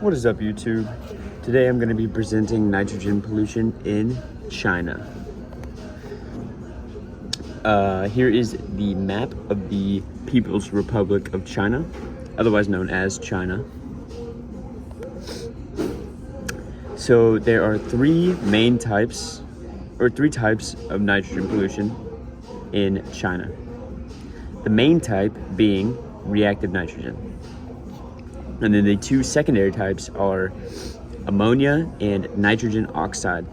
What is up, YouTube? Today I'm going to be presenting nitrogen pollution in China. Here is the map of the People's Republic of China, otherwise known as China. So there are three types of nitrogen pollution in China. The main type being reactive nitrogen. And then the two secondary types are ammonia and nitrogen oxide.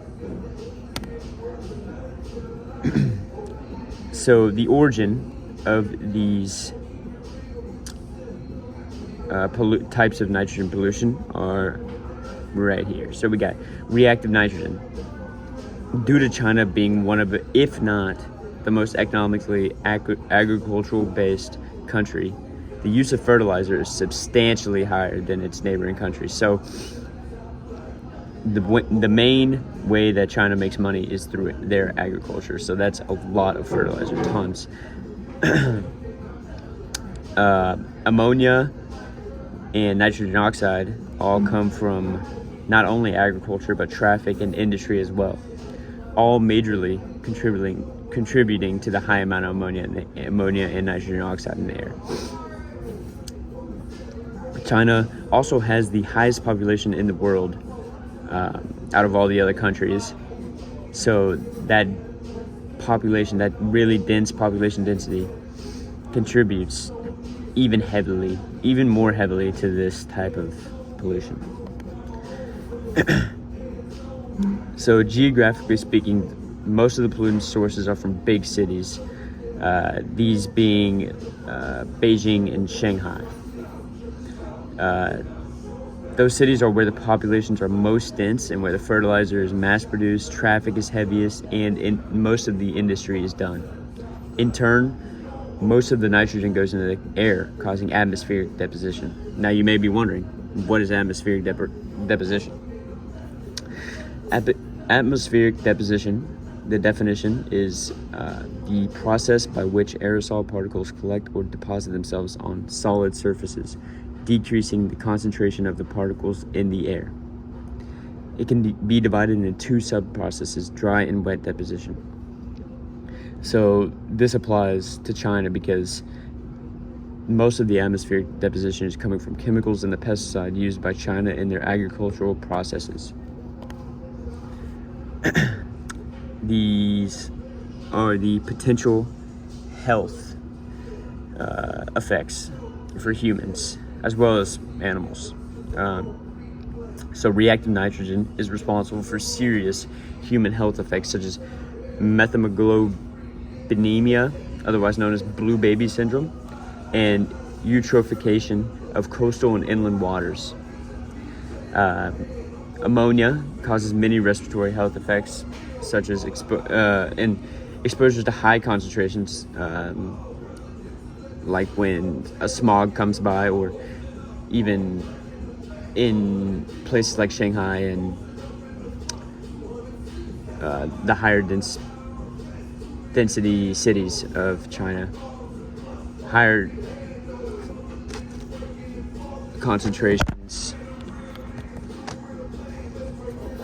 So the origin of these types of nitrogen pollution are right here. So we got reactive nitrogen. Due to China being one of, if not the most economically agricultural-based country, the use of fertilizer is substantially higher than its neighboring countries. So the main way that China makes money is through their agriculture. So that's a lot of fertilizer, tons. Ammonia and nitrogen oxide all come from not only agriculture, but traffic and industry as well. All majorly contributing to the high amount of ammonia and nitrogen oxide in the air. China also has the highest population in the world out of all the other countries. So that population, that really dense population density, contributes even more heavily to this type of pollution. So geographically speaking, most of the pollutant sources are from big cities, these being Beijing and Shanghai. Those cities are where the populations are most dense and where the fertilizer is mass produced, traffic is heaviest, and most of the industry is done. In turn, most of the nitrogen goes into the air, causing atmospheric deposition. Now you may be wondering, what is atmospheric deposition? Atmospheric deposition, the definition is the process by which aerosol particles collect or deposit themselves on solid surfaces, decreasing the concentration of the particles in the air. It can be divided into two sub-processes, dry and wet deposition. So this applies to China because most of the atmospheric deposition is coming from chemicals and the pesticide used by China in their agricultural processes. These are the potential health effects for humans as well as animals. So reactive nitrogen is responsible for serious human health effects such as methemoglobinemia, otherwise known as blue baby syndrome, and eutrophication of coastal and inland waters. Ammonia causes many respiratory health effects such as exposure to high concentrations, like when a smog comes by, or even in places like Shanghai and the higher density cities of China. Higher concentrations.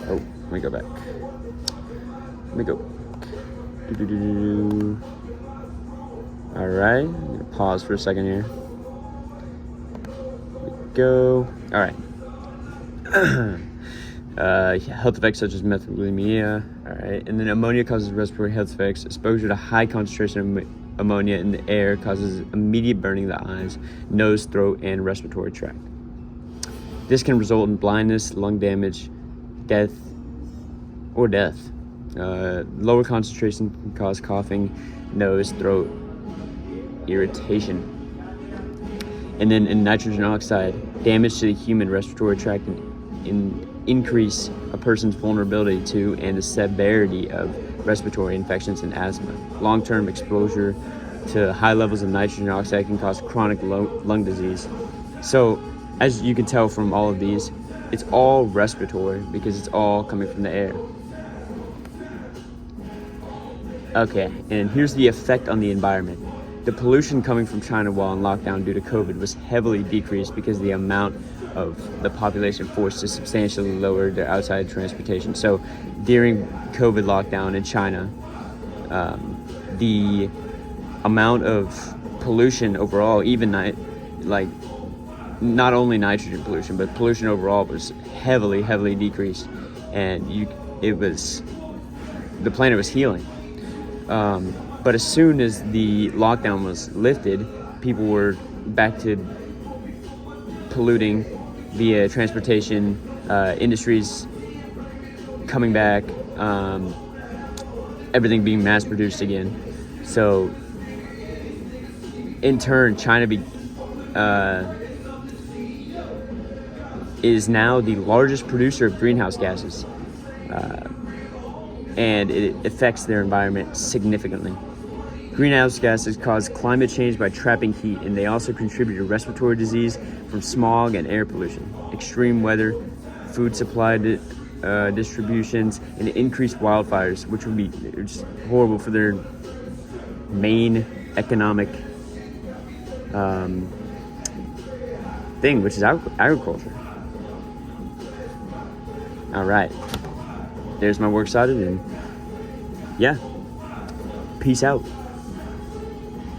Oh, let me go back. All right, I'm gonna pause for a second here. Here we go. All right. Health effects such as methemoglobinemia. All right, and then ammonia causes respiratory health effects. Exposure to high concentration of ammonia in the air causes immediate burning of the eyes, nose, throat, and respiratory tract. This can result in blindness, lung damage, death. Lower concentration can cause coughing, nose, throat irritation. And then in nitrogen oxide, damage to the human respiratory tract can increase a person's vulnerability to and the severity of respiratory infections and asthma. Long-term exposure to high levels of nitrogen oxide can cause chronic lung disease. So as you can tell from all of these, it's all respiratory because it's all coming from the air. Okay, and here's the effect on the environment. The pollution coming from China while on lockdown due to COVID was heavily decreased because the amount of the population forced to substantially lower their outside transportation. So during COVID lockdown in China, the amount of pollution overall, even like not only nitrogen pollution, but pollution overall was heavily decreased, and the planet was healing. But as soon as the lockdown was lifted, people were back to polluting via transportation, industries coming back, everything being mass produced again. So in turn, China is now the largest producer of greenhouse gases, and it affects their environment significantly. Greenhouse gases cause climate change by trapping heat, and they also contribute to respiratory disease from smog and air pollution, extreme weather, food supply distributions, and increased wildfires, which would be just horrible for their main economic thing, which is agriculture. All right, there's my works cited, and yeah, peace out.